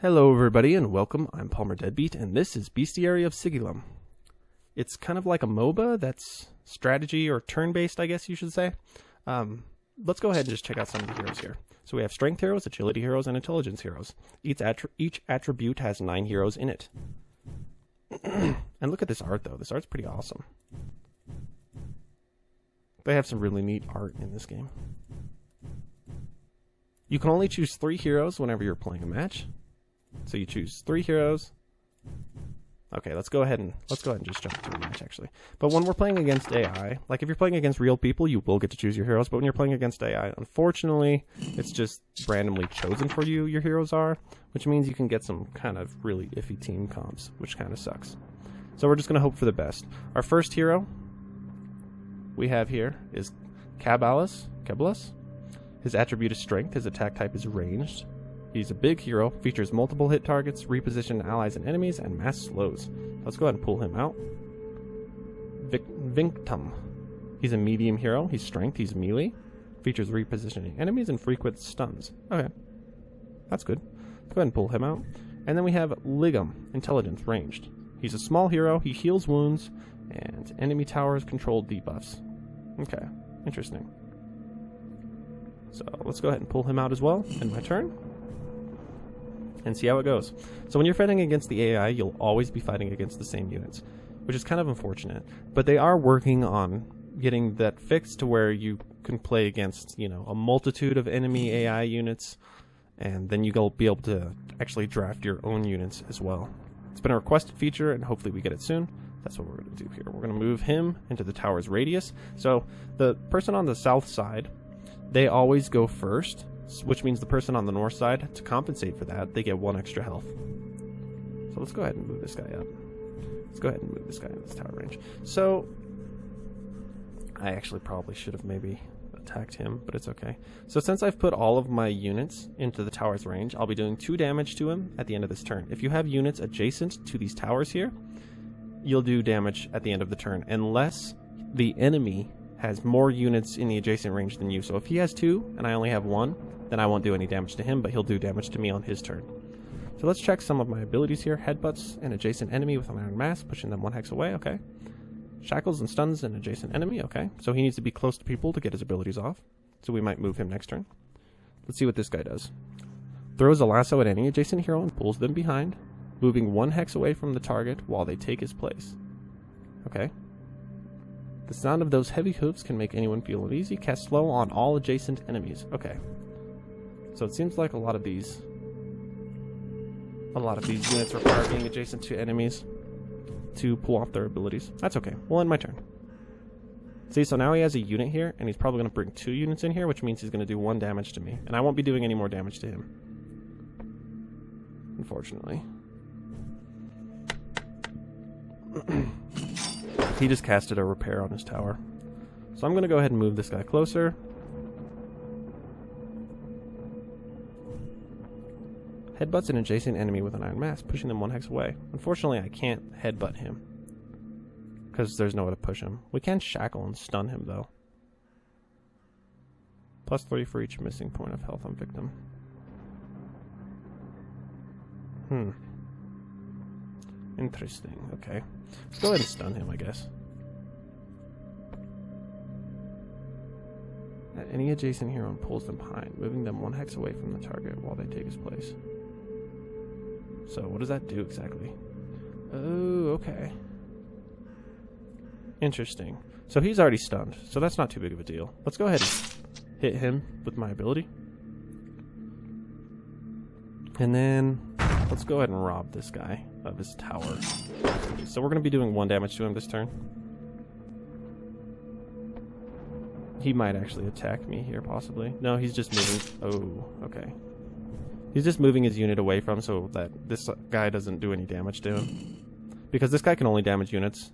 Hello everybody and welcome, I'm Palmer Deadbeat and this is Bestiary of Sigillum. It's kind of like a MOBA that's strategy or turn-based, I guess you should say. Let's go ahead and just check out some of the heroes here. So we have strength heroes, agility heroes, and intelligence heroes. Each attribute has 9 heroes in it. And look at this art though, this art's pretty awesome. They have some really neat art in this game. You can only choose 3 heroes whenever you're playing a match. So you choose 3 heroes. Okay, let's go ahead and just jump into the match actually. But when we're playing against AI, like if you're playing against real people, you will get to choose your heroes. But when you're playing against AI, unfortunately, it's just randomly chosen for you. Your heroes are, which means you can get some kind of really iffy team comps, which kind of sucks. So we're just gonna hope for the best. Our first hero we have here is Kebalus. His attribute is strength. His attack type is ranged. He's a big hero, features multiple hit targets, reposition allies and enemies, and mass slows. Let's go ahead and pull him out. Vinctum. He's a medium hero. He's strength. He's melee. Features repositioning enemies and frequent stuns. Okay. That's good. Let's go ahead and pull him out. And then we have Ligum, intelligence, ranged. He's a small hero. He heals wounds, and enemy towers control debuffs. Okay. Interesting. So let's go ahead and pull him out as well in my turn. And see how it goes. So when you're fighting against the AI, you'll always be fighting against the same units, which is kind of unfortunate. But they are working on getting that fixed to where you can play against, you know, a multitude of enemy AI units, and then you'll be able to actually draft your own units as well. It's been a requested feature, and hopefully we get it soon. That's what we're going to do here. We're going to move him into the tower's radius. So the person on the south side, they always go first, which means the person on the north side, to compensate for that, they get 1 extra health. So let's go ahead and move this guy up. Let's go ahead and move this guy in this tower range. So I actually probably should have maybe attacked him, but it's okay. So since I've put all of my units into the tower's range, I'll be doing 2 damage to him at the end of this turn. If you have units adjacent to these towers here, you'll do damage at the end of the turn, unless the enemy has more units in the adjacent range than you. So if he has 2 and I only have 1, then I won't do any damage to him, but he'll do damage to me on his turn. So let's check some of my abilities here. Headbutts an adjacent enemy with an iron mask, pushing them 1 hex away, okay. Shackles and stuns an adjacent enemy, okay. So he needs to be close to people to get his abilities off. So we might move him next turn. Let's see what this guy does. Throws a lasso at any adjacent hero and pulls them behind, moving 1 hex away from the target while they take his place. Okay. The sound of those heavy hooves can make anyone feel uneasy. Cast slow on all adjacent enemies. Okay. So it seems like a lot of these units require being adjacent to enemies to pull off their abilities. That's okay. We'll end my turn. See, so now he has a unit here, and he's probably going to bring 2 units in here, which means he's going to do 1 damage to me. And I won't be doing any more damage to him, unfortunately. He just casted a repair on his tower. So I'm going to go ahead and move this guy closer. Headbutts an adjacent enemy with an iron mask, pushing them 1 hex away. Unfortunately, I can't headbutt him, because there's no way to push him. We can shackle and stun him, though. +3 for each missing point of health on victim. Interesting, okay. Let's go ahead and stun him, I guess. At any adjacent hero and pulls them behind, moving them 1 hex away from the target while they take his place. So what does that do exactly? Oh, okay. Interesting. So he's already stunned, so that's not too big of a deal. Let's go ahead and hit him with my ability. And then let's go ahead and rob this guy of his tower. So we're going to be doing 1 damage to him this turn. He might actually attack me here, possibly. No, he's just moving. Oh, okay. He's just moving his unit away from so that this guy doesn't do any damage to him. Because this guy can only damage units,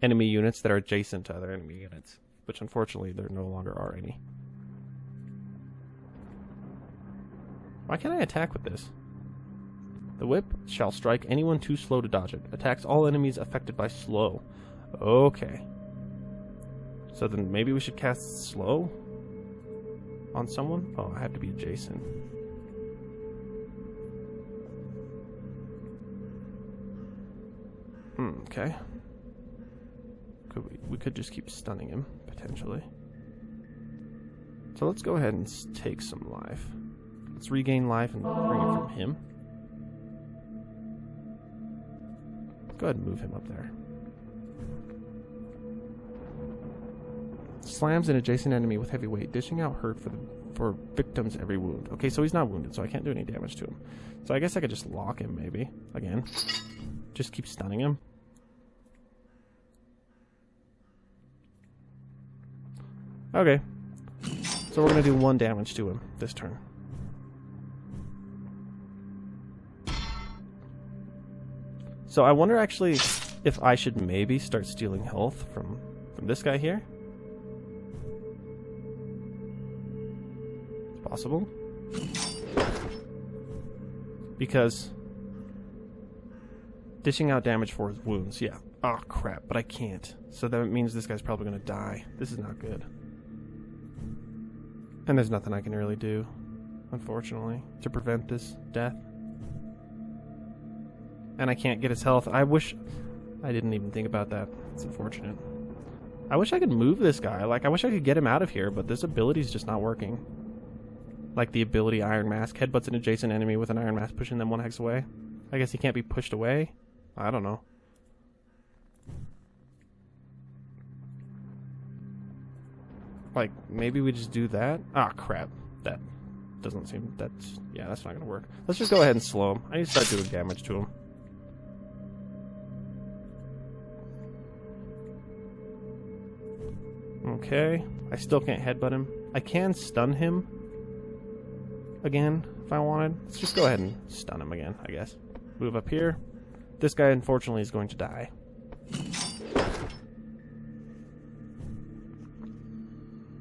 enemy units that are adjacent to other enemy units, which unfortunately there no longer are any. Why can't I attack with this? The whip shall strike anyone too slow to dodge it. Attacks all enemies affected by slow. Okay. So then maybe we should cast slow on someone? Oh, I have to be adjacent. Okay. We could just keep stunning him, potentially. So let's go ahead and take some life. Let's regain life and bring it from him. Let's go ahead and move him up there. Slams an adjacent enemy with heavy weight, dishing out hurt for victims every wound. Okay, so he's not wounded, so I can't do any damage to him. So I guess I could just lock him, maybe. Again. Just keep stunning him. Okay. So we're going to do 1 damage to him this turn. So I wonder actually if I should maybe start stealing health from this guy here. It's possible. Because dishing out damage for his wounds, yeah. Oh crap, but I can't. So that means this guy's probably going to die. This is not good. And there's nothing I can really do, unfortunately, to prevent this death. And I can't get his health. I wish I didn't even think about that. It's unfortunate. I wish I could move this guy. Like, I wish I could get him out of here, but this ability's just not working. Like the ability Iron Mask headbutts an adjacent enemy with an Iron Mask, pushing them 1 hex away. I guess he can't be pushed away. I don't know. Like, maybe we just do that? Ah, crap. That doesn't seem... That's... Yeah, that's not gonna work. Let's just go ahead and slow him. I need to start doing damage to him. Okay. I still can't headbutt him. I can stun him again, if I wanted. Let's just go ahead and stun him again, I guess. Move up here. This guy, unfortunately, is going to die.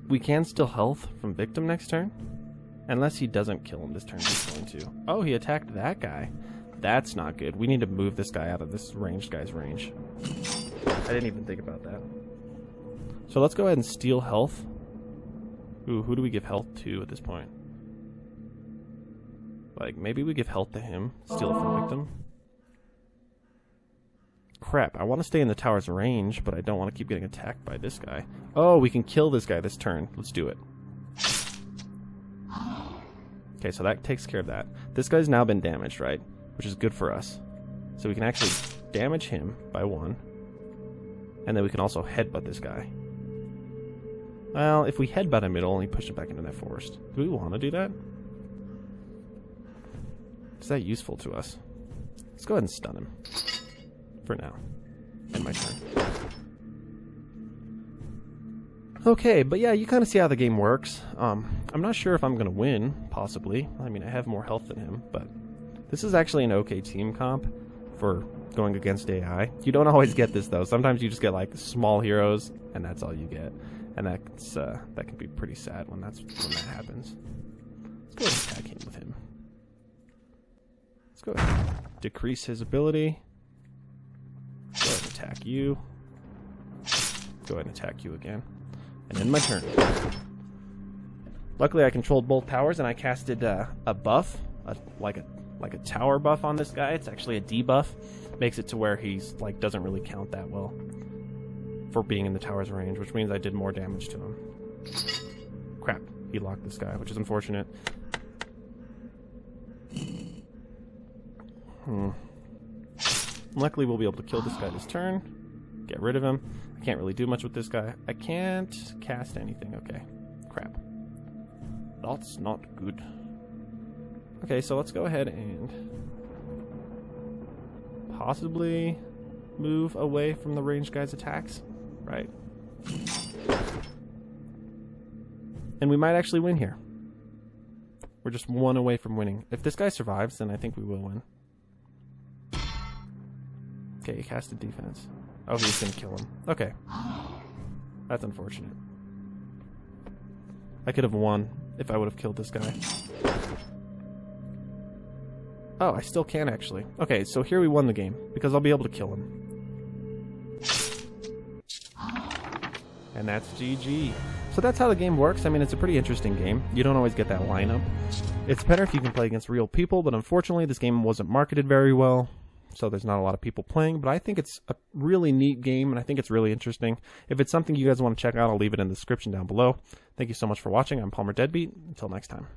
We can steal health from victim next turn. Unless he doesn't kill him this turn, he's going to. Oh, he attacked that guy. That's not good. We need to move this guy out of this ranged guy's range. I didn't even think about that. So let's go ahead and steal health. Ooh, who do we give health to at this point? Like, maybe we give health to him. Steal it from victim. Crap, I want to stay in the tower's range, but I don't want to keep getting attacked by this guy. Oh, we can kill this guy this turn. Let's do it. Okay, so that takes care of that. This guy's now been damaged, right? Which is good for us. So we can actually damage him by 1. And then we can also headbutt this guy. Well, if we headbutt him, it'll only push him back into that forest. Do we want to do that? Is that useful to us? Let's go ahead and stun him. For now. End my turn. Okay, but yeah, you kind of see how the game works. I'm not sure if I'm going to win, possibly. I mean, I have more health than him, but this is actually an okay team comp for going against AI. You don't always get this, though. Sometimes you just get, like, small heroes, and that's all you get. And that's, that can be pretty sad when that happens. Let's go ahead and attack him with him. Let's go ahead and decrease his ability. Go ahead and attack you. Go ahead and attack you again. And end my turn. Luckily I controlled both towers and I casted a buff, like a tower buff on this guy. It's actually a debuff. Makes it to where he's like doesn't really count that well for being in the tower's range, which means I did more damage to him. Crap, he locked this guy, which is unfortunate. Luckily we'll be able to kill this guy this turn. Get rid of him. I can't really do much with this guy. I can't cast anything. Okay. Crap. That's not good. Okay, so let's go ahead and possibly move away from the ranged guy's attacks. Right. And we might actually win here. We're just 1 away from winning. If this guy survives, then I think we will win. Okay, he casted defense. Oh, he's gonna kill him. Okay. That's unfortunate. I could have won if I would have killed this guy. Oh, I still can actually. Okay, so here we won the game, because I'll be able to kill him. And that's GG. So that's how the game works. I mean, it's a pretty interesting game. You don't always get that lineup. It's better if you can play against real people, but unfortunately this game wasn't marketed very well. so there's not a lot of people playing, but I think it's a really neat game, and I think it's really interesting. If it's something you guys want to check out, I'll leave it in the description down below. Thank you so much for watching. I'm Palmer Deadbeat. Until next time.